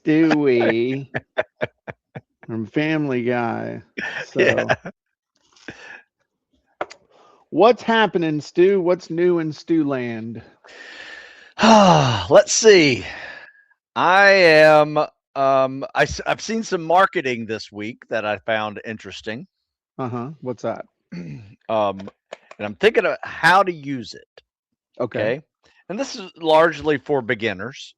Stewie from Family Guy. Yeah. So, what's happening, Stu? What's new in Stew Land? Let's see. I am I've seen some marketing this week that I found interesting. Uh huh. What's that? um and I'm thinking of how to use it, Okay. okay? And this is largely for beginners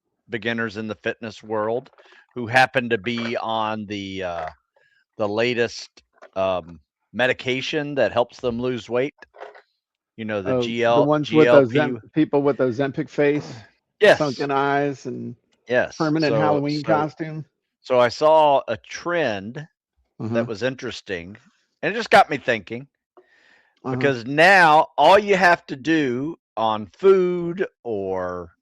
in the fitness world who happen to be on the latest um medication that helps them lose weight, the Oh, the ones with those GLP. people with those Zempic face, Yes. sunken eyes, and Yes. permanent So Halloween so costume. so I saw a trend Uh huh. that was interesting, and it just got me thinking, Uh huh. because now all you have to do on food or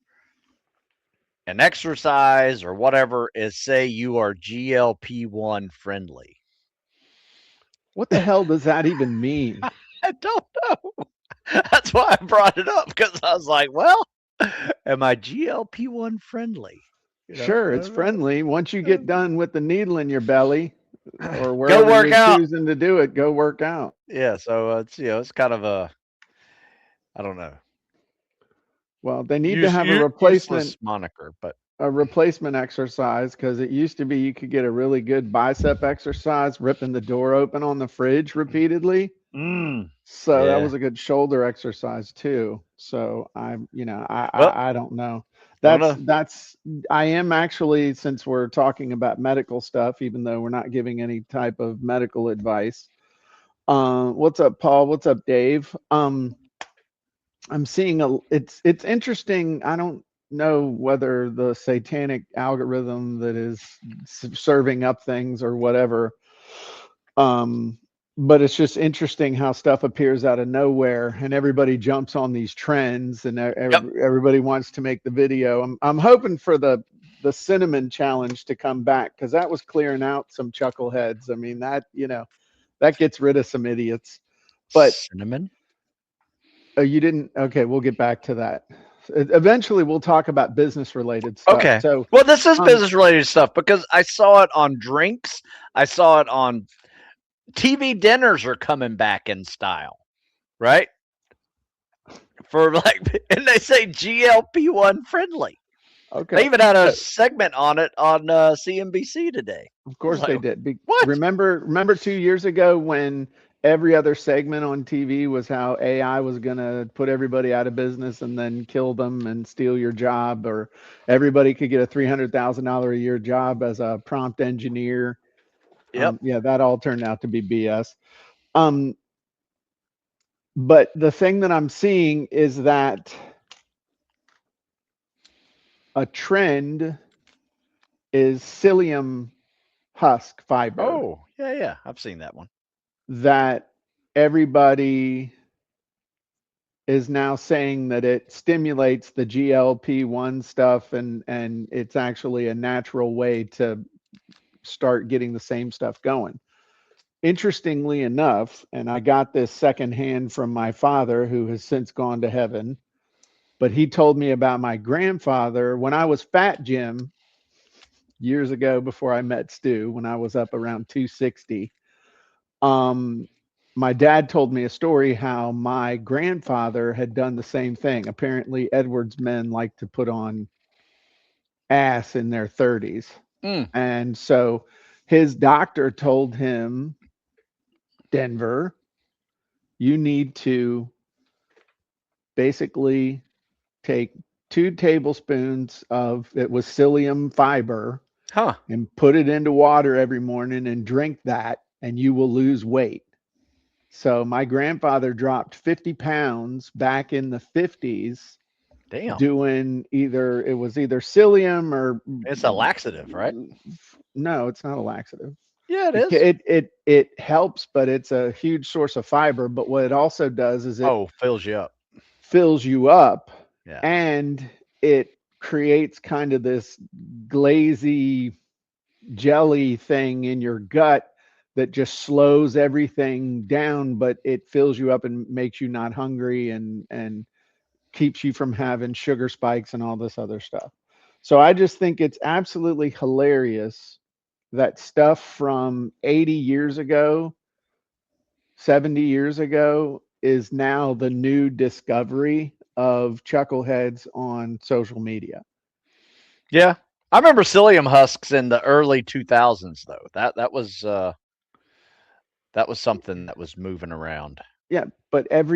an exercise or whatever is say you are GLP-1 friendly. What the hell does that even mean? I don't know. That's why I brought it up, because I was like, well, am I GLP-1 friendly? Sure, I it's don't know. friendly. Once you get done with the needle in your belly or Go wherever work you're out. choosing to do it, go work out. Yeah, so it's kind of I don't know, Well, they need to have useless moniker, but a replacement exercise because it used to be you could get a really good bicep exercise ripping the door open on the fridge repeatedly. So that yeah. was a good shoulder exercise too. So Well, I don't know. I don't That's know. that's I am actually, since we're talking about medical stuff, even though we're not giving any type of medical advice. What's up, Paul? What's up, Dave? I'm seeing it's interesting. I don't know whether the satanic algorithm that is serving up things or whatever. Um, but it's just interesting how stuff appears out of nowhere and everybody jumps on these trends and Yep. everybody wants to make the video. I'm hoping for the cinnamon challenge to come back because that was clearing out some chuckleheads. I mean that gets rid of some idiots. But Cinnamon. you didn't. Okay, we'll get back to that. Eventually, we'll talk about business related stuff. Okay. So, Well, this is um, business related stuff because I saw it on drinks. I saw it on TV dinners are coming back in style, right? For like, and they say GLP-1 friendly. They okay. even had a So, segment on it on CNBC today. of I was course like, they did. what? Remember 2 years ago when every other segment on TV was how AI was going to put everybody out of business and then kill them and steal your job, or everybody could get a $300,000 a year job as a prompt engineer. Yep. Yeah, that all turned out to be BS. Um, but the thing that I'm seeing is that a trend is psyllium husk fiber Oh, yeah, yeah. I've seen that one. that everybody is now saying that it stimulates the GLP-1 stuff, and it's actually a natural way to start getting the same stuff going. Interestingly enough, and I got this secondhand from my father who has since gone to heaven, but he told me about my grandfather when I was fat Jim years ago before I met Stu, when I was up around 260. Um, my dad told me a story how my grandfather had done the same thing. Apparently, Edwards men like to put on ass in their 30s. Mm. And so his doctor told him, Denver, you need to basically take 2 tablespoons of it was psyllium fiber Huh. and put it into water every morning and drink that, and you will lose weight. So my grandfather dropped 50 pounds back in the 50s Damn. doing either psyllium or It's a laxative, right? no, it's not a laxative. Yeah, it is. It helps, but it's a huge source of fiber. But what it also does is it Oh, fills you up. fills you up Yeah. and it creates kind of this glazy jelly thing in your gut that just slows everything down, but it fills you up and makes you not hungry and keeps you from having sugar spikes and all this other stuff. So I just think it's absolutely hilarious that stuff from 80 years ago, 70 years ago is now the new discovery of chuckleheads on social media. Yeah. I remember psyllium husks in the early 2000s though. That was something that was moving around. Yeah, but Oh yeah,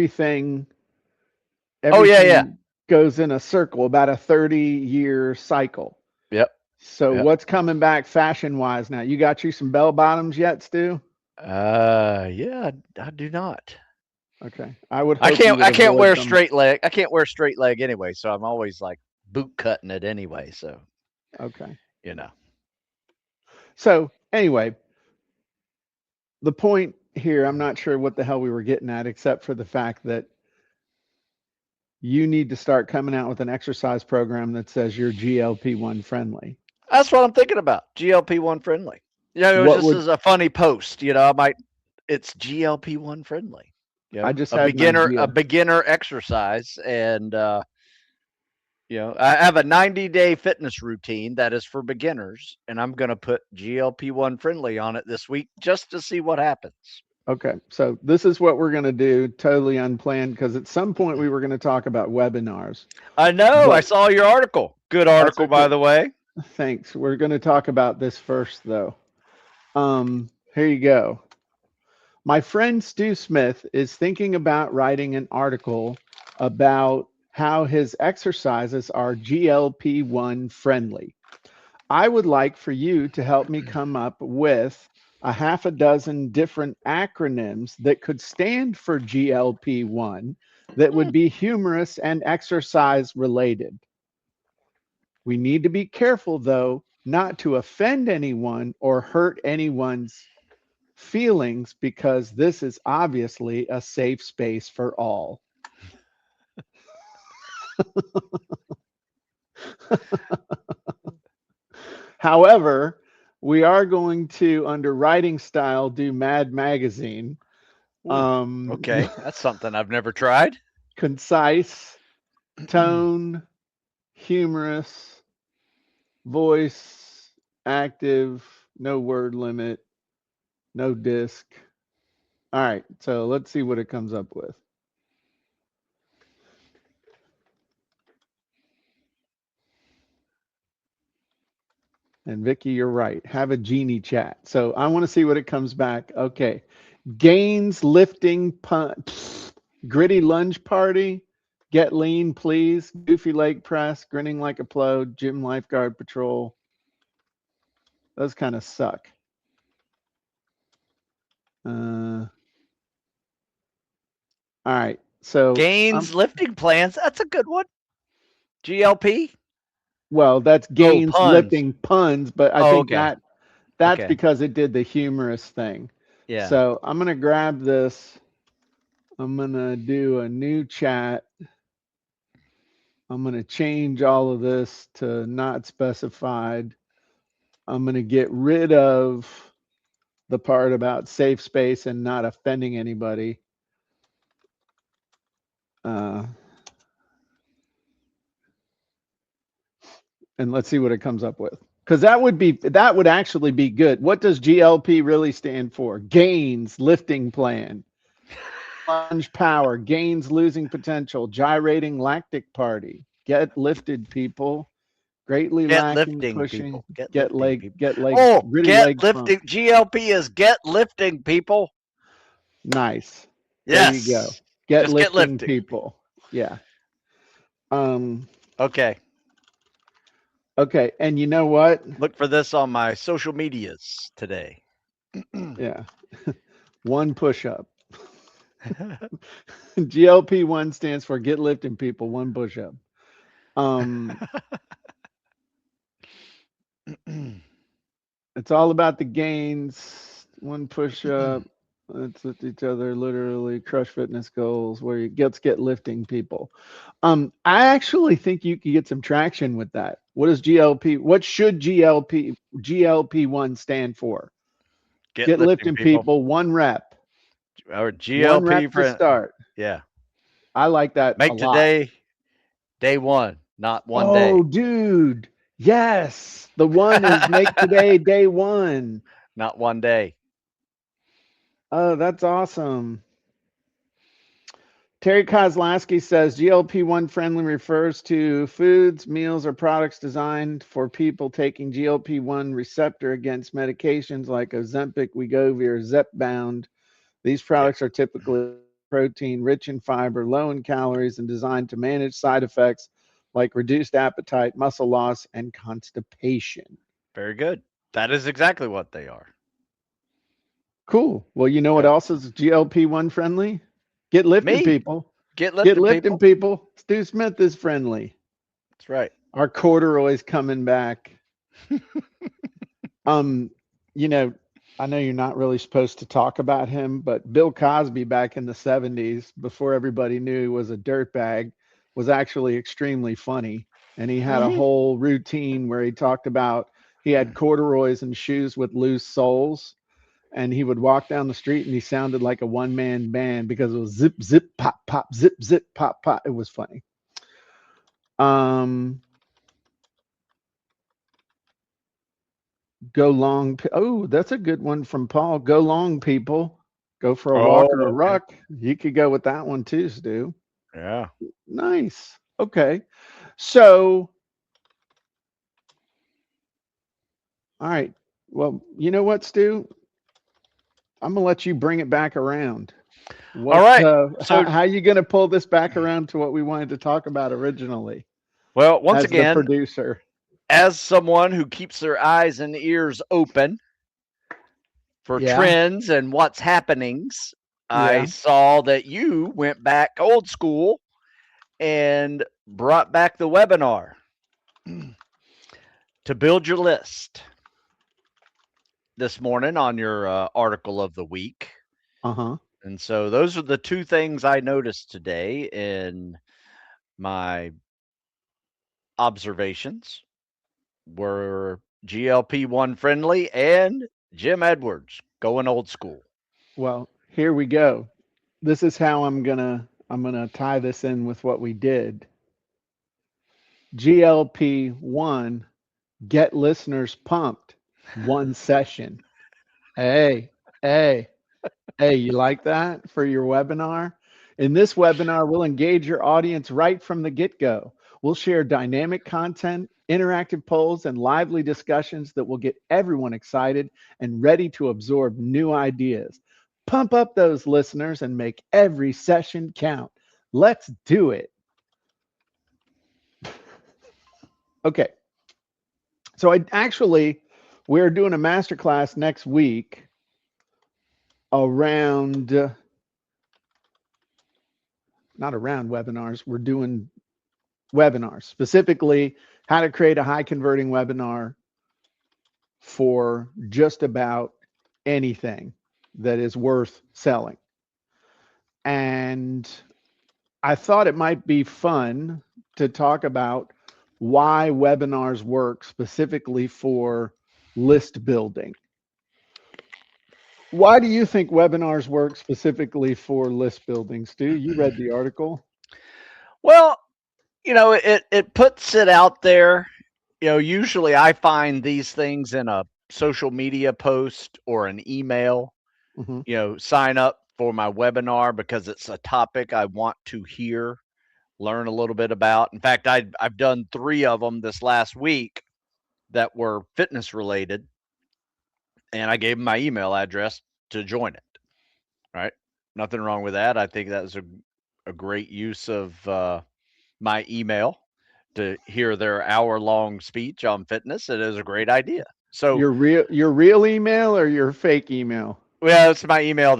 yeah. everything goes in a circle, about a 30-year cycle. Yep. So Yep. what's coming back fashion wise now? You got you some bell bottoms yet, Stu? Yeah, I do not. Okay. I would hope you would I can't avoid wear them. straight leg. I can't wear straight leg anyway, so I'm always like boot cutting it anyway, so, Okay. you know. So anyway, the point here, I'm not sure what the hell we were getting at, except for the fact that you need to start coming out with an exercise program that says you're GLP-1 friendly. That's what I'm thinking about. GLP-1 friendly. You know, it was What just would as a funny post, you know, it's GLP-1 friendly. You I know, just had an idea. a beginner exercise and you know, I have a 90-day fitness routine that is for beginners, and I'm going to put GLP-1 friendly on it this week just to see what happens. Okay, so this is what we're going to do, totally unplanned, because at some point we were going to talk about webinars. I know. I But saw your article. Good article, okay. by the way. Thanks. We're going to talk about this first, though. Here you go. My friend Stu Smith is thinking about writing an article about how his exercises are GLP-1 friendly. I would like for you to help me come up with a half a dozen different acronyms that could stand for GLP-1 that would be humorous and exercise related. We need to be careful, though, not to offend anyone or hurt anyone's feelings because this is obviously a safe space for all. However, we are going to, under writing style, do Mad Magazine. Okay, that's something I've never tried. Concise, tone, humorous, voice, active, no word limit, no disc. All right, so let's see what it comes up with. And Vicky, you're right. Have a genie chat. So I want to see what it comes back. Okay. Gains, lifting, gritty lunge party, get lean, please, goofy leg press, grinning like a plode, gym lifeguard patrol. Those kind of suck. All right. So Gains lifting plans. That's a good one. GLP. well, that's Gains puns. lifting puns, but I think Okay. that's Okay. because it did the humorous thing. Yeah. So I'm gonna grab this. I'm gonna do a new chat. I'm gonna change all of this to not specified. I'm gonna get rid of the part about safe space and not offending anybody. And let's see what it comes up with. Because that would actually be good. What does GLP really stand for? Gains lifting plan. Lunge power, gains losing potential, gyrating lactic party. Get lifted, people. Greatly Get lacking lifting pushing. people. Get leg, people. get leg. Oh, Gritty get leg lifting. pump. GLP is get lifting people. Nice. Yes. There you go. Get Just lifting, get lifting people. Yeah. Okay. Okay. And you know what? Look for this on my social medias today. Yeah. One push up. GLP-1 stands for get lifting people, one push up. It's all about the gains, one push up. Let's lift each other, literally crush fitness goals where you get lifting people. I actually think you could get some traction with that. What should GLP-1 stand for? Get lifting people, one rep. Or GLP one rep to start. Yeah. I like that Make a lot. today day one, not one day. Oh, dude. Yes, the one is make today day one. Not one day. Oh, that's awesome. Terry Kozlowski says GLP-1 friendly refers to foods, meals, or products designed for people taking GLP-1 receptor against medications like Ozempic, Wegovy, or Zepbound. These Yeah, products are typically protein, rich in fiber, low in calories, and designed to manage side effects like reduced appetite, muscle loss, and constipation. very good. That is exactly what they are. Cool. Well, you know what Yeah. else is GLP-1 friendly? Get lifted, Me, people. get Get lifted, lifting, people. people. Stu Smith is friendly. That's right. Our corduroy's coming back. Um, you know, I know you're not really supposed to talk about him, but Bill Cosby back in the 70s, before everybody knew he was a dirtbag, was actually extremely funny. And he had a Mhm. whole routine where he talked about he had corduroys and shoes with loose soles. And he would walk down the street and he sounded like a one man band because it was zip, zip, pop, pop, zip, zip, pop, pop. It was funny. Um, Go long. Oh, that's a good one from Paul. Go long, people. Go for a walk or a Oh, okay. ruck. You could go with that one too, Stu. Yeah. Nice. Okay. So, all right. Well, you know what, Stu? I'm gonna let you bring it back around. All What? right. So, How you gonna pull this back around to what we wanted to talk about originally? well, once As the again, producer. as someone who keeps their eyes and ears open for Yeah. trends and what's happenings, I Yeah. saw that you went back old school and brought back the webinar to build your list this morning on your article of the week. Uh huh. And so those are the two things I noticed today in my observations were GLP-1 friendly and Jim Edwards going old school. Well, here we go. This is how I'm gonna tie this in with what we did. GLP-1 get listeners pumped one session. Hey, hey, hey, you like that for your webinar? In this webinar, we'll engage your audience right from the get-go. We'll share dynamic content, interactive polls, and lively discussions that will get everyone excited and ready to absorb new ideas. Pump up those listeners and make every session count. Let's do it. Okay. So we're doing a masterclass next week around not around webinars. We're doing webinars, specifically how to create a high converting webinar for just about anything that is worth selling. And I thought it might be fun to talk about why webinars work specifically for list building. Why do you think webinars work specifically for list building, Stu? You read the article. Well, it puts it out there. Usually I find these things in a social media post or an email. Hmm. Sign up for my webinar because it's a topic I want to hear, learn a little bit about. In fact, I've done 3 of them this last week that were fitness related, and I gave them my email address to join it. Right? Nothing wrong with that. I think that's a great use of my email to hear their hour-long speech on fitness. It is a great idea. So, Your real email or your fake email? well, it's my email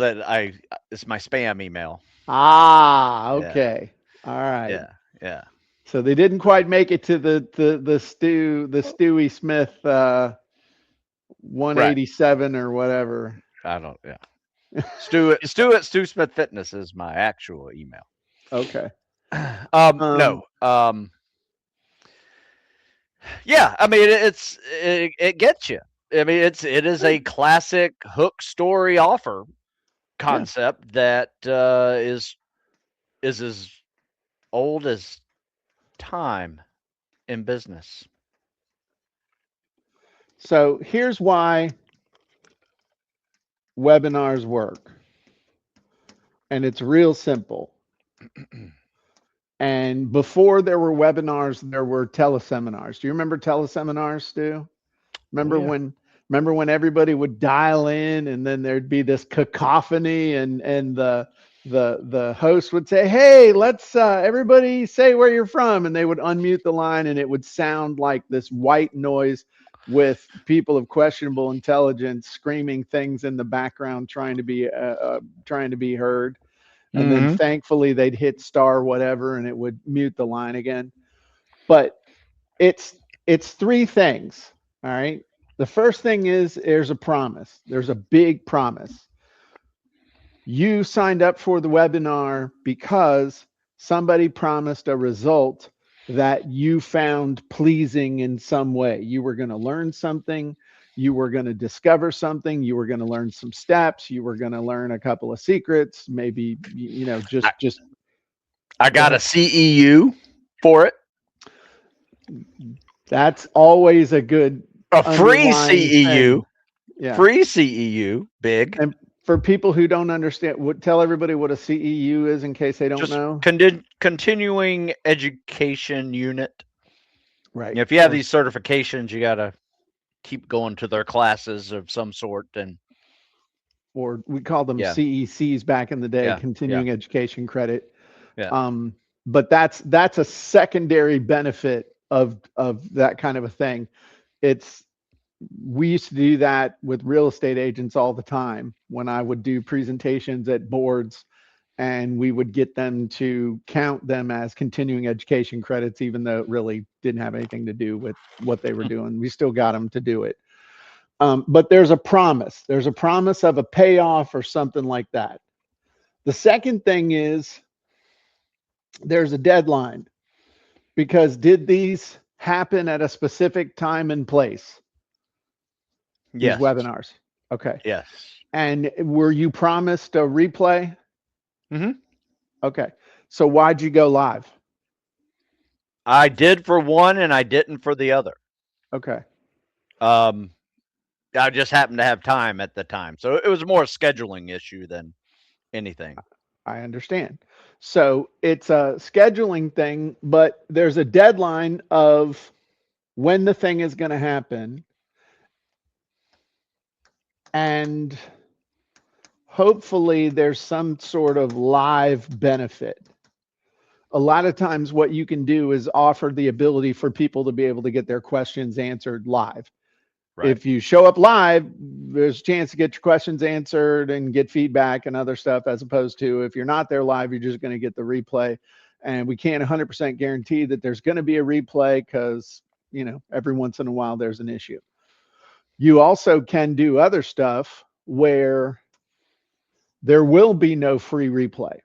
it's my spam email. Ah, Yeah, okay. All right. yeah, yeah. So they didn't quite make it to the Stewie Smith Right. 187 or whatever. I don't. Yeah. Stu at Stu Smith Fitness is my actual email. Okay. No. Um, Yeah. I mean, it gets you. I mean, it is yeah, a classic hook story offer yeah. concept that is as old as time in business. So here's why webinars work. And it's real simple. And before there were webinars, there were teleseminars. Do you remember teleseminars, Stu? Remember yeah. when everybody would dial in and then there'd be this cacophony and the host would say, "Hey, let's everybody say where you're from," and they would unmute the line and it would sound like this white noise with people of questionable intelligence screaming things in the background trying to be heard. And then Mhm. thankfully they'd hit star whatever and it would mute the line again. But it's three things. All right. The first thing is there's a promise. There's a big promise. You signed up for the webinar because somebody promised a result that you found pleasing in some way. You were going to learn something, you were going to discover something, you were going to learn some steps, you were going to learn a couple of secrets, maybe just I go got a ahead. CEU for it. That's always a good A free underlying CEU. thing. Yeah. Free CEU. Big. And for people who don't understand, tell everybody what a CEU is in case they don't Just know. continuing education unit. Right. If you have these certifications, you got to keep going to their classes of some sort. And or we called them Yeah. CECs back in the day, Yeah, continuing education credit. Yeah. But that's a secondary benefit of that kind of a thing. We used to do that with real estate agents all the time when I would do presentations at boards, and we would get them to count them as continuing education credits, even though it really didn't have anything to do with what they were doing. We still got them to do it. But there's a promise. There's a promise of a payoff or something like that. The second thing is there's a deadline, because did these happen at a specific time and place? These Yes. webinars. Okay. Yes. And were you promised a replay? Mm-hmm. Okay. So why'd you go live? I did for one and I didn't for the other. Okay. I just happened to have time at the time. So it was more a scheduling issue than anything. I understand. So it's a scheduling thing, but there's a deadline of when the thing is going to happen. And hopefully there's some sort of live benefit. A lot of times what you can do is offer the ability for people to be able to get their questions answered live. Right. If you show up live, there's a chance to get your questions answered and get feedback and other stuff, as opposed to if you're not there live, you're just going to get the replay. And we can't 100% guarantee that there's going to be a replay because, every once in a while there's an issue. You also can do other stuff where there will be no free replay.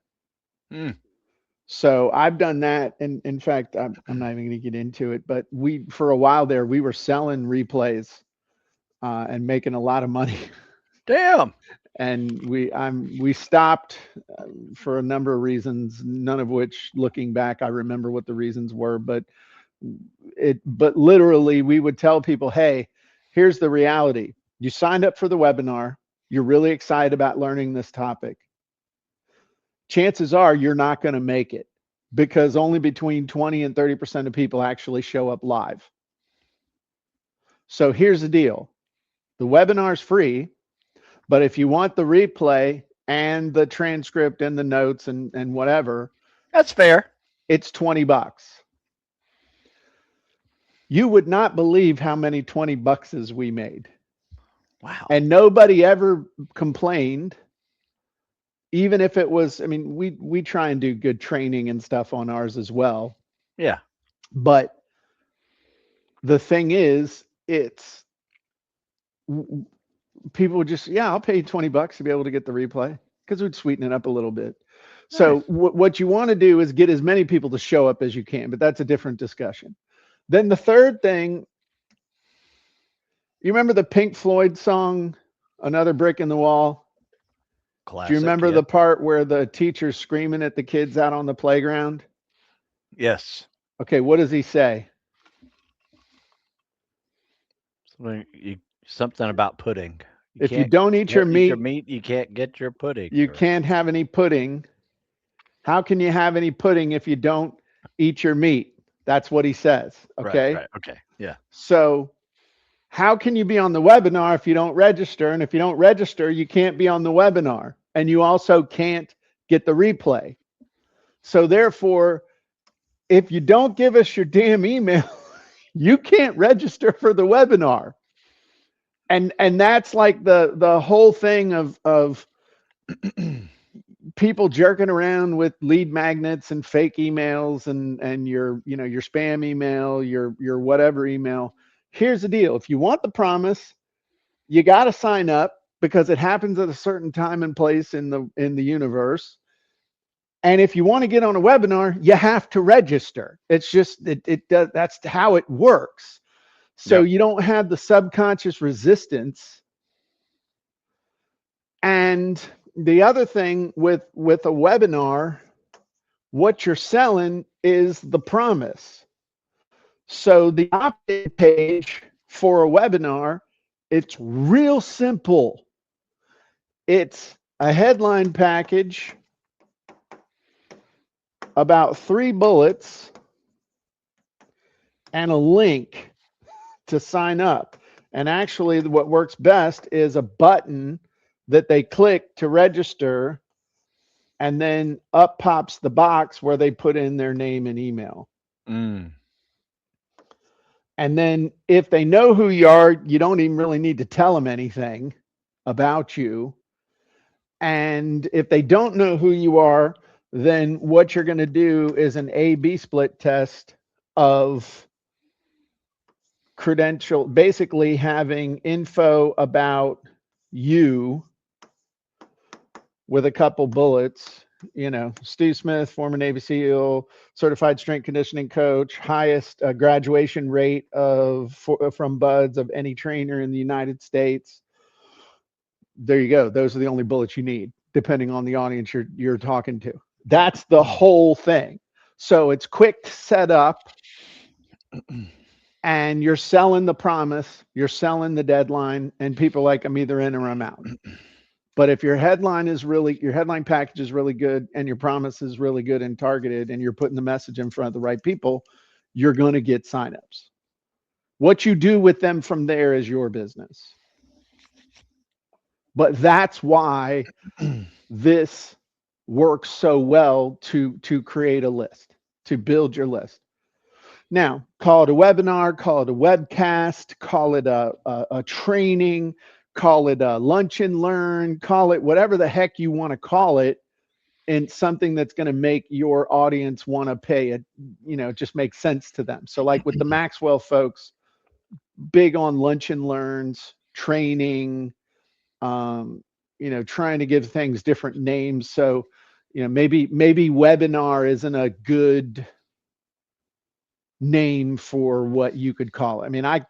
So I've done that. And in fact, I'm not even going to get into it, but for a while there, we were selling replays and making a lot of money. Damn. And we stopped for a number of reasons, none of which, looking back, I remember what the reasons were. But literally, we would tell people, hey, here's the reality. You signed up for the webinar. You're really excited about learning this topic. Chances are you're not going to make it, because only between 20 and 30% of people actually show up live. So here's the deal. The webinar is free, but if you want the replay and the transcript and the notes and whatever, that's fair. It's $20. You would not believe how many $20 we made. Wow. And nobody ever complained. Even if it was, we try and do good training and stuff on ours as well. Yeah. But the thing is, people would just, I'll pay you $20 to be able to get the replay, because we'd sweeten it up a little bit. Nice. So what you want to do is get as many people to show up as you can, but that's a different discussion. Then the third thing, you remember the Pink Floyd song, Another Brick in the Wall? Classic, do you remember the part where the teacher's screaming at the kids out on the playground? Yes. Okay, what does he say? Something about pudding. If you don't eat your eat your meat, meat, you can't get your pudding. you can't have any pudding. How can you have any pudding if you don't eat your meat? That's what he says. Okay. Right. Okay. Yeah. So, how can you be on the webinar if you don't register? And if you don't register, you can't be on the webinar. And you also can't get the replay. So, therefore, if you don't give us your damn email, you can't register for the webinar. And that's like the whole thing of people jerking around with lead magnets and fake emails and your spam email, your whatever email. Here's the deal. If you want the promise, you got to sign up because it happens at a certain time and place in the universe. And if you want to get on a webinar, you have to register. It's just it does, that's how it works. So you don't have the subconscious resistance. And the other thing with a webinar, what you're selling is the promise. So the opt-in page for a webinar, it's real simple. It's a headline package, about 3 bullets, and a link to sign up. And actually, what works best is a button that they click to register, and then up pops the box where they put in their name and email. And then if they know who you are, you don't even really need to tell them anything about you. And if they don't know who you are, then what you're going to do is an A/B split test of credential, basically having info about you with a couple bullets. Steve Smith, former Navy SEAL, certified strength conditioning coach, highest graduation rate from BUD/S of any trainer in the United States. There you go. Those are the only bullets you need, depending on the audience you're talking to. That's the whole thing. So it's quick to set up, and you're selling the promise, you're selling the deadline, and people are like, I'm either in or I'm out. But if your headline package is really good, and your promise is really good and targeted, and you're putting the message in front of the right people, you're going to get signups. What you do with them from there is your business. But that's why this works so well to create a list, to build your list. Now, call it a webinar, call it a webcast, call it a training, call it a lunch and learn, call it whatever the heck you want to call it, and something that's going to make your audience want to pay it, just make sense to them. So like with the Maxwell folks, big on lunch and learns, training, trying to give things different names. So, maybe webinar isn't a good name for what you could call it. I mean, a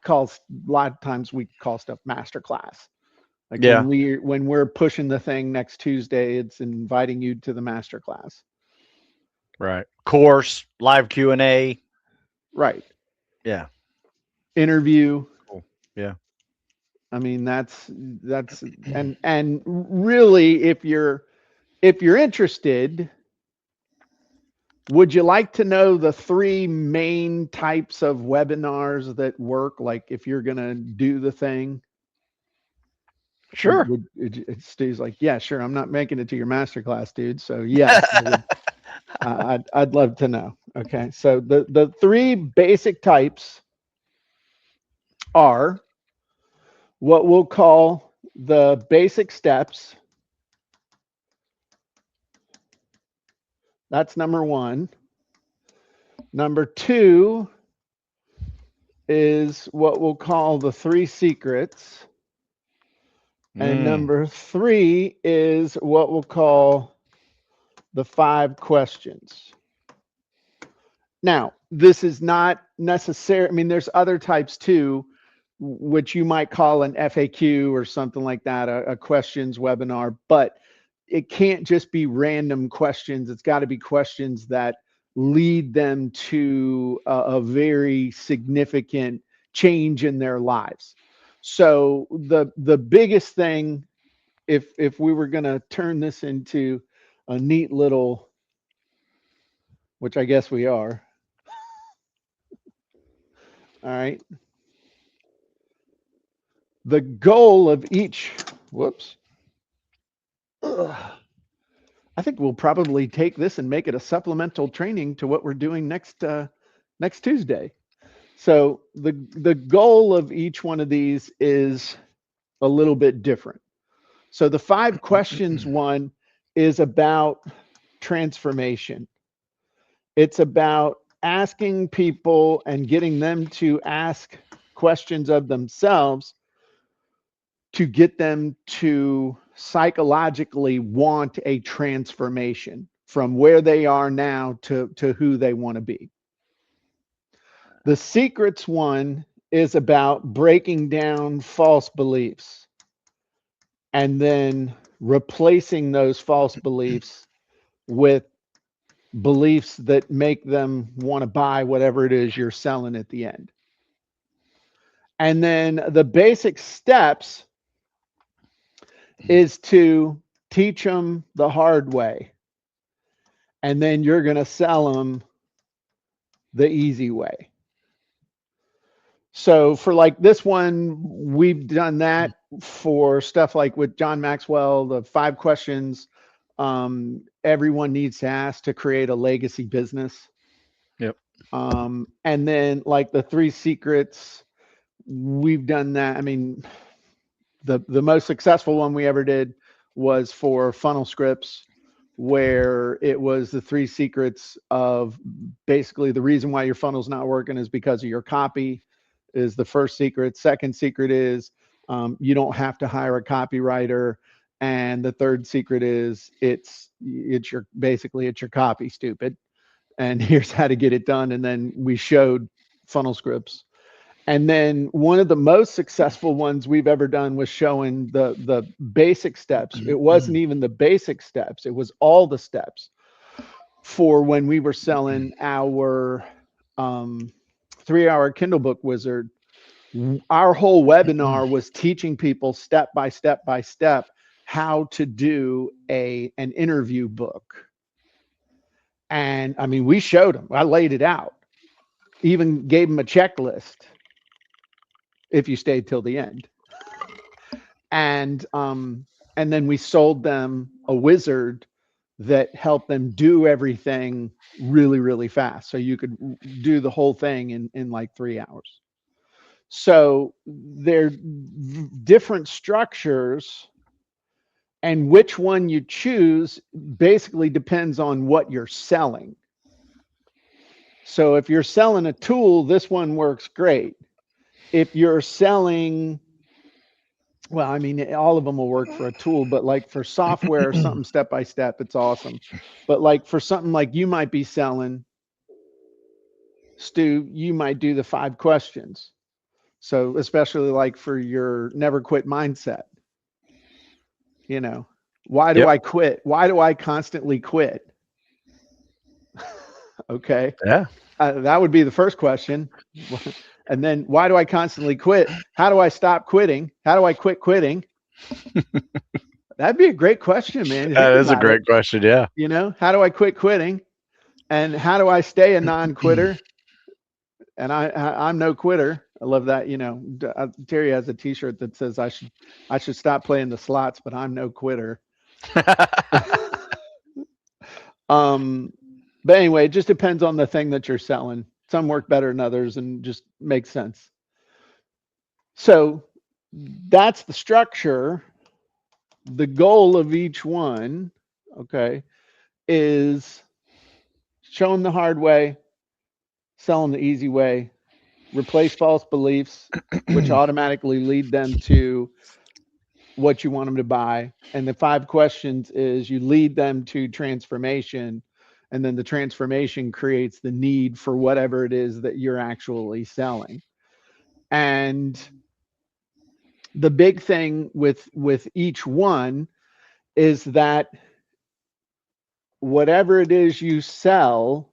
lot of times we call stuff masterclass. Like when we're pushing the thing next Tuesday, it's inviting you to the masterclass. Right. Course, live Q&A. Right. Yeah. Interview. Cool. Yeah. I mean, that's and really, if you're interested, would you like to know the 3 main types of webinars that work? Like if you're going to do the thing? Sure. Steve's like, yeah, sure. I'm not making it to your masterclass, dude. So yes, I'd love to know. Okay. So the 3 basic types are what we'll call the basic steps. That's number 1. Number 2 is what we'll call the 3 secrets. And number 3 is what we'll call the 5 questions. Now, this is not necessary. I mean, there's other types too, which you might call an FAQ or something like that, a questions webinar, but it can't just be random questions. It's got to be questions that lead them to a very significant change in their lives. So the biggest thing, if we were going to turn this into a neat little, which I guess we are. All right. The goal of each, whoops. Ugh. I think we'll probably take this and make it a supplemental training to what we're doing next Tuesday. So the goal of each one of these is a little bit different. So the 5 questions one is about transformation. It's about asking people and getting them to ask questions of themselves to get them to psychologically want a transformation from where they are now to who they want to be. The secrets one is about breaking down false beliefs and then replacing those false beliefs with beliefs that make them want to buy whatever it is you're selling at the end. And then the basic steps is to teach them the hard way. And then you're going to sell them the easy way. So for like this one, we've done that for stuff like with John Maxwell, the 5 questions everyone needs to ask to create a legacy business. Yep. And then like the 3 secrets, we've done that. I mean, the most successful one we ever did was for Funnel Scripts, where it was the 3 secrets of basically the reason why your funnel's not working is because of your copy is the first secret. Second secret is you don't have to hire a copywriter. And the third secret is it's your basically it's your copy, stupid. And here's how to get it done. And then we showed Funnel Scripts. And then one of the most successful ones we've ever done was showing the basic steps. It wasn't even the basic steps. It was all the steps for when we were selling our 3-hour Kindle Book Wizard. Our whole webinar was teaching people step by step by step how to do an interview book. And I mean, we showed them. I laid it out. Even gave them a checklist if you stayed till the end. And then we sold them a wizard that helped them do everything really, really fast. So you could do the whole thing in like 3 hours. So they're different structures, and which one you choose basically depends on what you're selling. So if you're selling a tool, this one works great. If you're selling, well, I mean, all of them will work for a tool, but like for software or something step by step, it's awesome. But like for something like you might be selling, Stu, you might do the 5 questions. So especially like for your never quit mindset, you know, why do I quit? Why do I constantly quit? Okay. Yeah. That would be the first question. And then why do I constantly quit? How do I stop quitting? How do I quit quitting? That'd be a great question, man. That is a great question. Yeah. You know, how do I quit quitting? And how do I stay a non-quitter? And I'm no quitter. I love that. You know, Terry has a T-shirt that says I should stop playing the slots, but I'm no quitter. But anyway, it just depends on the thing that you're selling. Some work better than others and just makes sense. So that's the structure. The goal of each one, okay, is showing the hard way, selling the easy way, replace false beliefs, which automatically lead them to what you want them to buy. And the 5 questions is you lead them to transformation, and then the transformation creates the need for whatever it is that you're actually selling. And the big thing with each one is that whatever it is you sell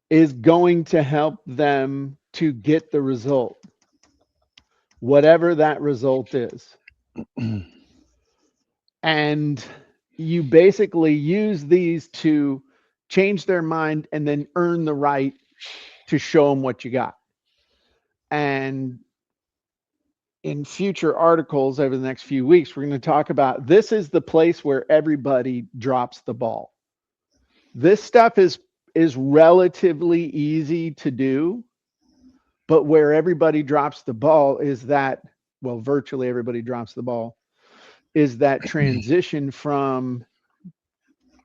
is going to help them to get the result. whatever that result is. And you basically use these to change their mind and then earn the right to show them what you got. And in future articles over the next few weeks, we're going to talk about this is the place where everybody drops the ball. This stuff is relatively easy to do, but where everybody drops the ball is that, well, virtually everybody drops the ball, is that transition from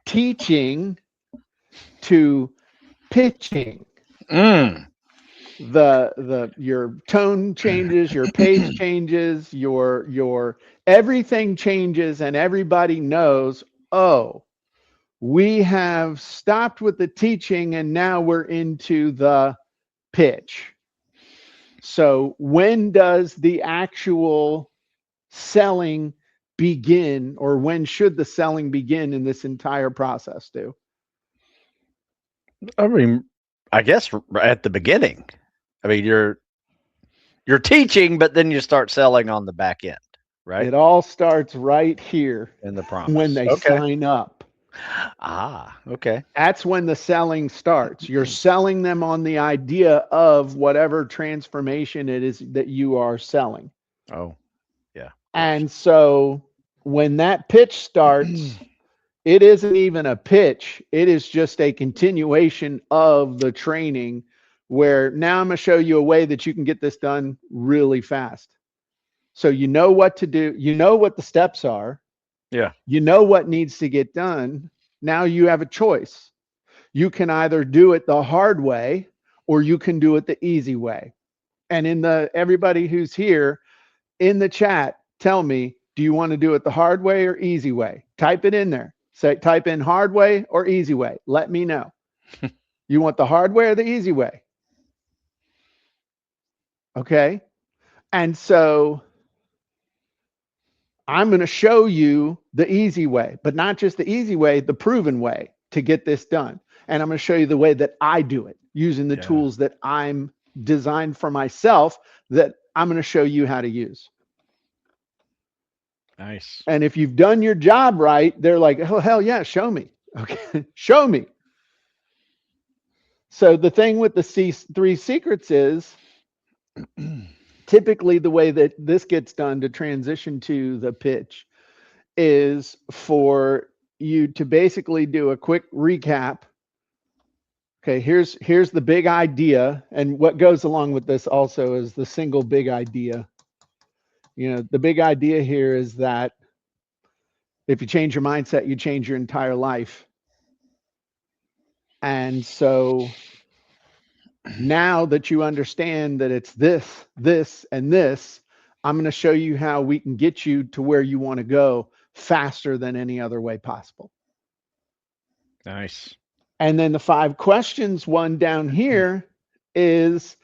teaching to pitching. Your tone changes, your pace changes, your everything changes, and everybody knows, oh, we have stopped with the teaching and now we're into the pitch. So when does the actual selling begin, or when should the selling begin in this entire process, Stu? I mean, I guess at the beginning. I mean, you're teaching, but then you start selling on the back end, right? It all starts right here In the promise. when they sign up. Okay. That's when the selling starts. You're selling them on the idea of whatever transformation it is that you are selling. Oh, yeah. And so when that pitch starts, it isn't even a pitch. It is just a continuation of the training where now I'm going to show you a way that you can get this done really fast. So you know what to do. You know what the steps are. Yeah. You know what needs to get done. Now you have a choice. You can either do it the hard way or you can do it the easy way. And everybody who's here in the chat, tell me, do you want to do it the hard way or easy way? Type it in there. Type in hard way or easy way. Let me know. You want the hard way or the easy way? Okay. And so I'm going to show you the easy way, but not just the easy way, the proven way to get this done. And I'm going to show you the way that I do it using the tools that I'm designed for myself that I'm going to show you how to use. Nice. And if you've done your job right, they're like, oh, hell yeah, show me. Okay, show me. So the thing with the three secrets is typically the way that this gets done to transition to the pitch is for you to basically do a quick recap. Okay, here's the big idea, and what goes along with this also is the single big idea. You know, the big idea here is that if you change your mindset, you change your entire life. And so now that you understand that it's this, this, and this, I'm going to show you how we can get you to where you want to go faster than any other way possible. Nice. And then the 5 questions one down here is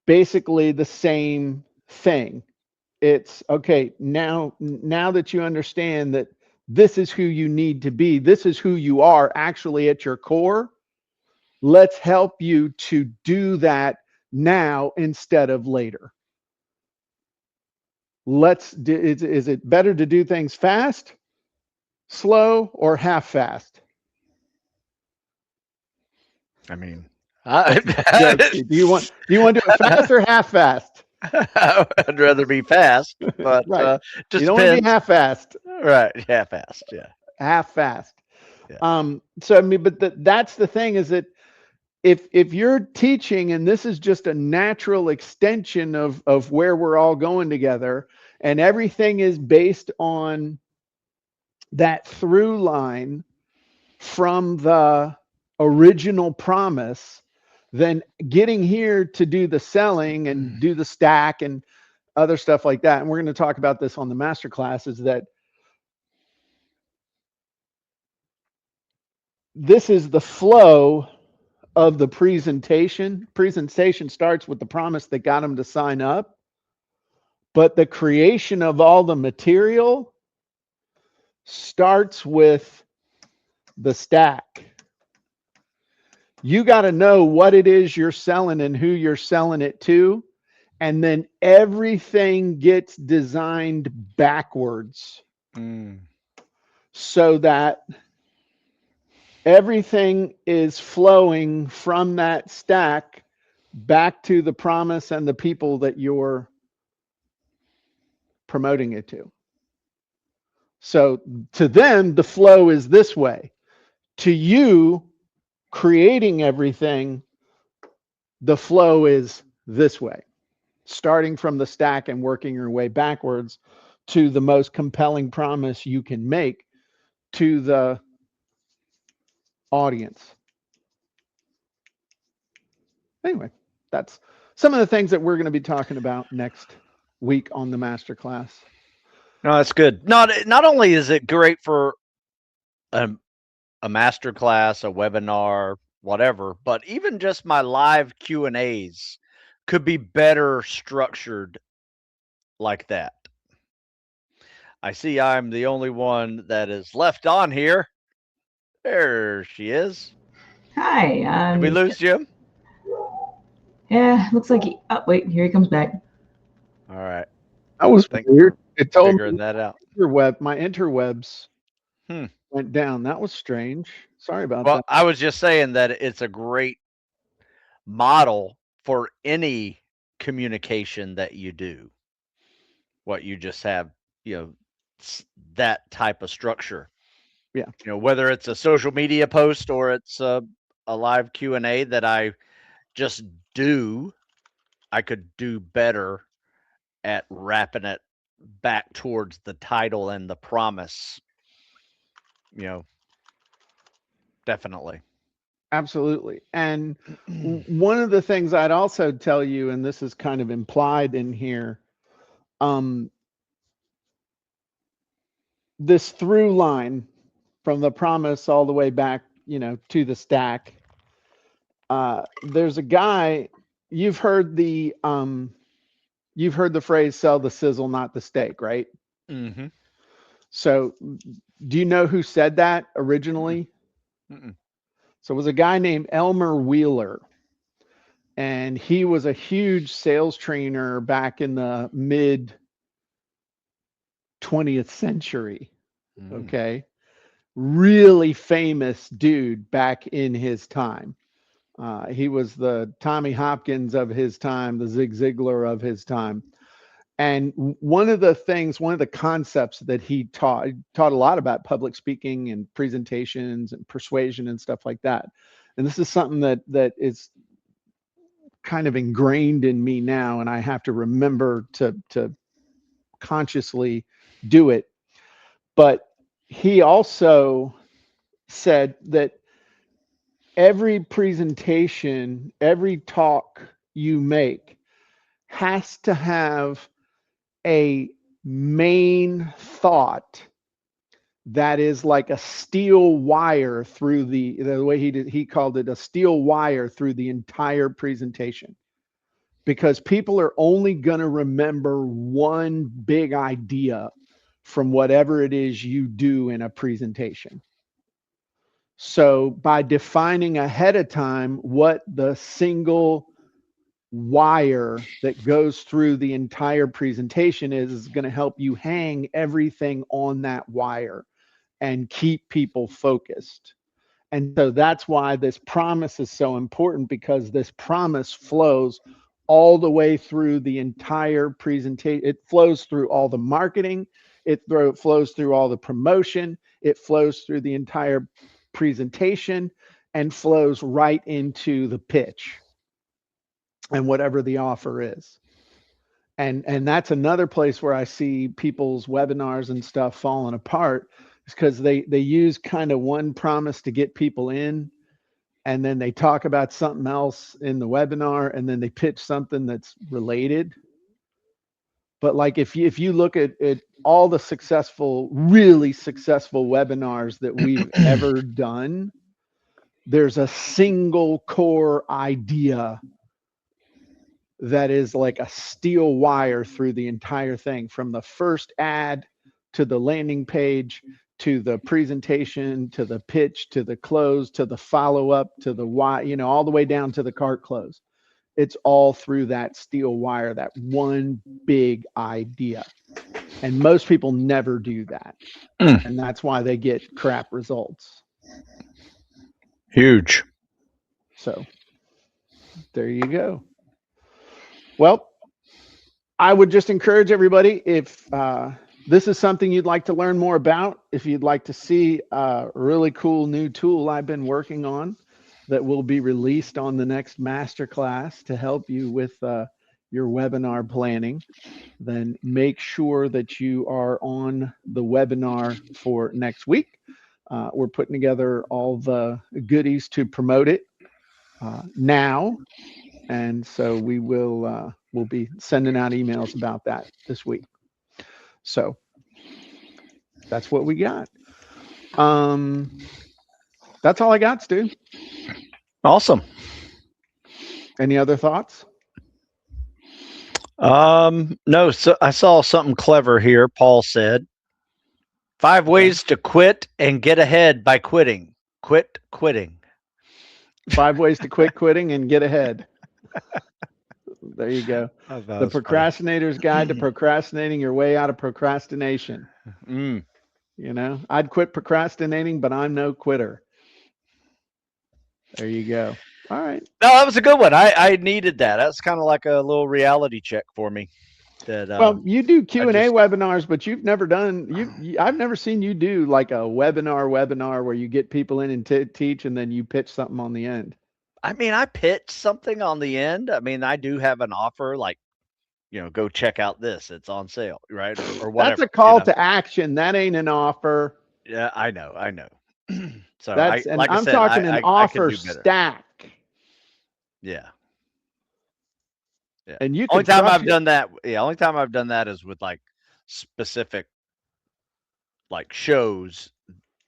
basically the same thing. It's okay, now that you understand that this is who you need to be, this is who you are actually at your core, let's help you to do that now instead of later. Is it better to do things fast, slow, or half fast? I mean, do you want to do it fast or half fast? I'd rather be fast, but right. Just you don't want to be half fast. Right, half fast, yeah. Half fast. Yeah. So I mean, but that's the thing is that if you're teaching and this is just a natural extension of where we're all going together, and everything is based on that through line from the original promise, then getting here to do the selling and do the stack and other stuff like that, and we're going to talk about this on the masterclass, is that this is the flow of the presentation. Presentation starts with the promise that got them to sign up, but the creation of all the material starts with the stack. You got to know what it is you're selling and who you're selling it to, and then everything gets designed backwards so that everything is flowing from that stack back to the promise and the people that you're promoting it to. So to them, the flow is this way. To you, creating everything, the flow is this way, starting from the stack and working your way backwards to the most compelling promise you can make to the audience. Anyway, that's some of the things that we're going to be talking about next week on the masterclass. No, that's good. Not only is it great for a masterclass, a webinar, whatever, but even just my live Q&As could be better structured like that. I see I'm the only one that is left on here. There she is. Hi. Did we lose Jim? Yeah, looks like he. Oh, wait, here he comes back. All right. That was weird. It told figuring me that out. My interwebs went down. That was strange. Sorry about that. I was just saying that it's a great model for any communication that you do. What you just have, that type of structure. Yeah. Whether it's a social media post or it's a live Q&A that I just do, I could do better at wrapping it back towards the title and the promise. Definitely. Absolutely. And one of the things I'd also tell you, and this is kind of implied in here, this through line from the promise all the way back, to the stack. There's a guy, you've heard the phrase "sell the sizzle, not the steak," right? Mm-hmm. So do you know who said that originally? Mm-mm. So it was a guy named Elmer Wheeler, and he was a huge sales trainer back in the mid 20th century. Okay. Really famous dude back in his time. He was the Tommy Hopkins of his time, the Zig Ziglar of his time. And one of the concepts that he taught a lot about public speaking and presentations and persuasion and stuff like that. And this is something that is kind of ingrained in me now, and I have to remember to consciously do it. But he also said that every presentation, every talk you make has to have a main thought that is like a steel wire through the way he called it, a steel wire through the entire presentation, because people are only going to remember one big idea from whatever it is you do in a presentation. So by defining ahead of time what the single wire that goes through the entire presentation is going to help you hang everything on that wire and keep people focused. And so that's why this promise is so important, because this promise flows all the way through the entire presentation. It flows through all the marketing. It flows through all the promotion. It flows through the entire presentation and flows right into the pitch and whatever the offer is. And that's another place where I see people's webinars and stuff falling apart, is because they use kind of one promise to get people in, and then they talk about something else in the webinar, and then they pitch something that's related. But like if you look at all the really successful webinars that we've ever done, there's a single core idea that is like a steel wire through the entire thing, from the first ad to the landing page to the presentation to the pitch to the close to the follow-up to the why, all the way down to the cart close. It's all through that steel wire, that one big idea. And most people never do that. Mm. And that's why they get crap results. Huge. So there you go. Well, I would just encourage everybody, if this is something you'd like to learn more about, if you'd like to see a really cool new tool I've been working on that will be released on the next masterclass to help you with your webinar planning, then make sure that you are on the webinar for next week. We're putting together all the goodies to promote it now. And so we will we'll be sending out emails about that this week. So that's what we got. That's all I got, Stu. Awesome. Any other thoughts? No, so I saw something clever here. Paul said 5 ways to quit and get ahead by quitting. Quit quitting. 5 ways to quit quitting and get ahead. There you go. The Procrastinator's Guide to Procrastinating Your Way Out of Procrastination. Mm. You know, I'd quit procrastinating, but I'm no quitter. There you go. All right. No, that was a good one. I needed that. That's kind of like a little reality check for me. That Well, you do Q&A just- webinars, but you've never done I've never seen you do like a webinar where you get people in and teach and then you pitch something on the end. I mean, I pitched something on the end. I mean, I do have an offer, like, you know, go check out this. It's on sale, right? Or whatever. That's a call you know? to action. That ain't an offer. Yeah, I know. So That's like I I'm said, talking I an can offer do better. stack. Yeah. Yeah. And you Only can time crush I've it. done that. Yeah. Only time I've done that is with like specific, like shows,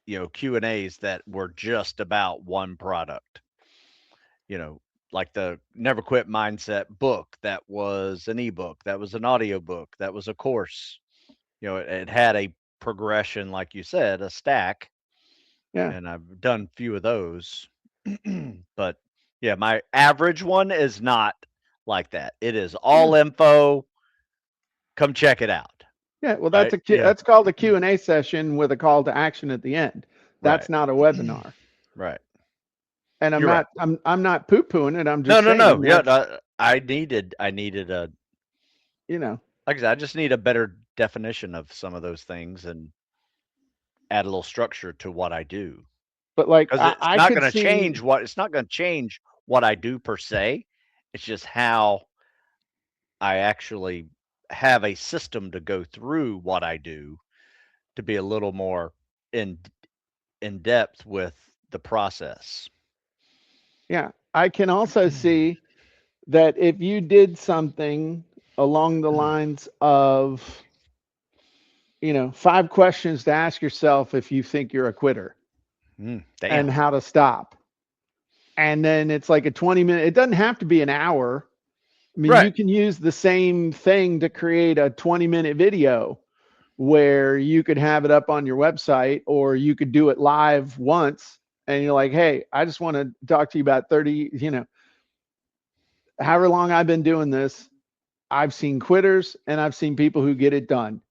you know, Q&As that were just about one product. You know, like the Never Quit Mindset book, that was an ebook, that was an audio book, that was a course. You know, it had a progression, like you said, a stack. Yeah. And I've done a few of those. But yeah, my average one is not like that. It is all info. Come check it out. Yeah, well, that's Right? that's called a Q&A session with a call to action at the end. That's Right. not a webinar. Right. And I'm You're not right. I'm not poo-pooing it. I'm just No. saying Yeah, that's, no, I needed a, you know, like I said, I just need a better definition of some of those things and add a little structure to what I do. but like Because it's I not could going to see change it's not going to change what I do per se. It's just how I actually have a system to go through what I do to be a little more in depth with the process. Yeah, I can also see that if you did something along the lines of, you know, 5 questions to ask yourself if you think you're a quitter Damn. and how to stop. And then it's like a 20-minute, it doesn't have to be an hour. I mean, Right. you can use the same thing to create a 20-minute video where you could have it up on your website, or you could do it live once and you're like, hey, I just want to talk to you about 30, you know, however long I've been doing this, I've seen quitters and I've seen people who get it done.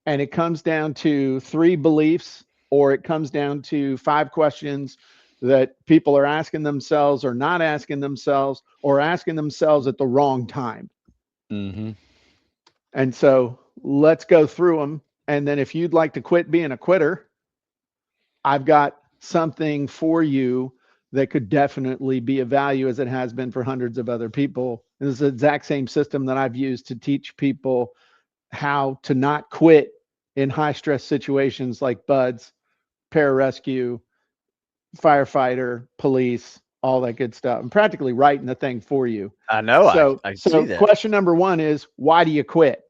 And it comes down to 3 beliefs, or it comes down to 5 questions that people are asking themselves or not asking themselves, or asking themselves at the wrong time. Mm-hmm. And so let's go through them. And then if you'd like to quit being a quitter, I've got something for you that could definitely be of value, as it has been for hundreds of other people. And it's the exact same system that I've used to teach people how to not quit in high stress situations like BUD/S, pararescue, firefighter, police, all that good stuff. I'm practically writing the thing for you. I know. So, I see that. Question number 1 is, why do you quit?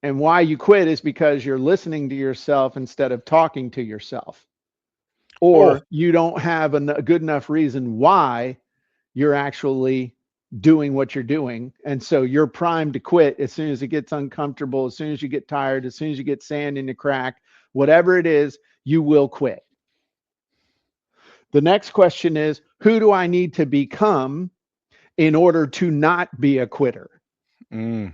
And why you quit is because you're listening to yourself instead of talking to yourself, or you don't have a good enough reason why you're actually doing what you're doing. And so you're primed to quit as soon as it gets uncomfortable, as soon as you get tired, as soon as you get sand in the crack, whatever it is, you will quit. The next question is, who do I need to become in order to not be a quitter. Mm.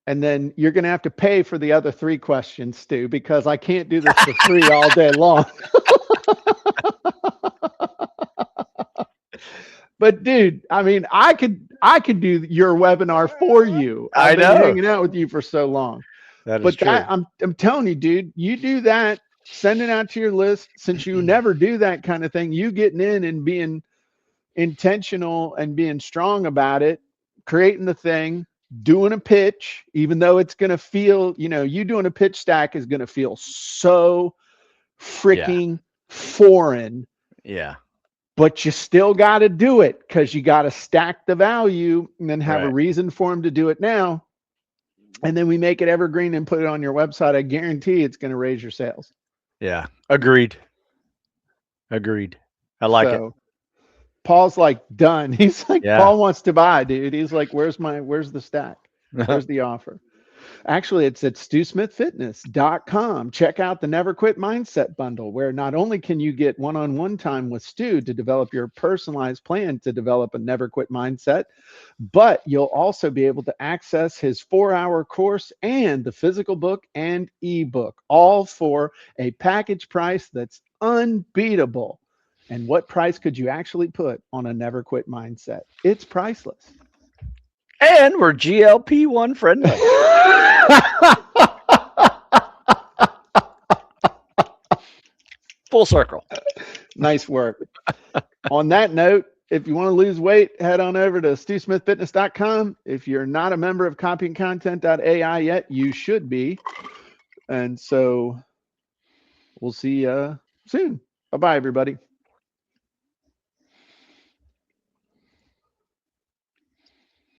And then you're going to have to pay for the other 3 questions, Stu, because I can't do this for free all day long. But dude, I mean, I could do your webinar for you. I've been hanging out with you for so long. That is But true. I'm telling you, dude, you do that, send it out to your list. Since you never do that kind of thing, you getting in and being intentional and being strong about it, creating the thing, doing a pitch, even though it's going to feel, you doing a pitch stack is going to feel so freaking foreign. Yeah. But you still got to do it because you got to stack the value and then have a reason for them to do it now. And then we make it evergreen and put it on your website. I guarantee it's going to raise your sales. Yeah. Agreed. I like it. Paul's like done. He's like, Yeah. Paul wants to buy, dude. He's like, where's the stack? Where's the offer? Actually, it's at StuSmithFitness.com. Check out the Never Quit Mindset Bundle, where not only can you get one-on-one time with Stu to develop your personalized plan to develop a never quit mindset, but you'll also be able to access his 4-hour course and the physical book and ebook, all for a package price that's unbeatable. And what price could you actually put on a never quit mindset? It's priceless. And we're GLP-1 friendly. Full circle. Nice work. On that note, if you want to lose weight, head on over to StuSmithFitness.com. If you're not a member of CopyandContent.ai yet, you should be. And so we'll see you soon. Bye-bye, everybody.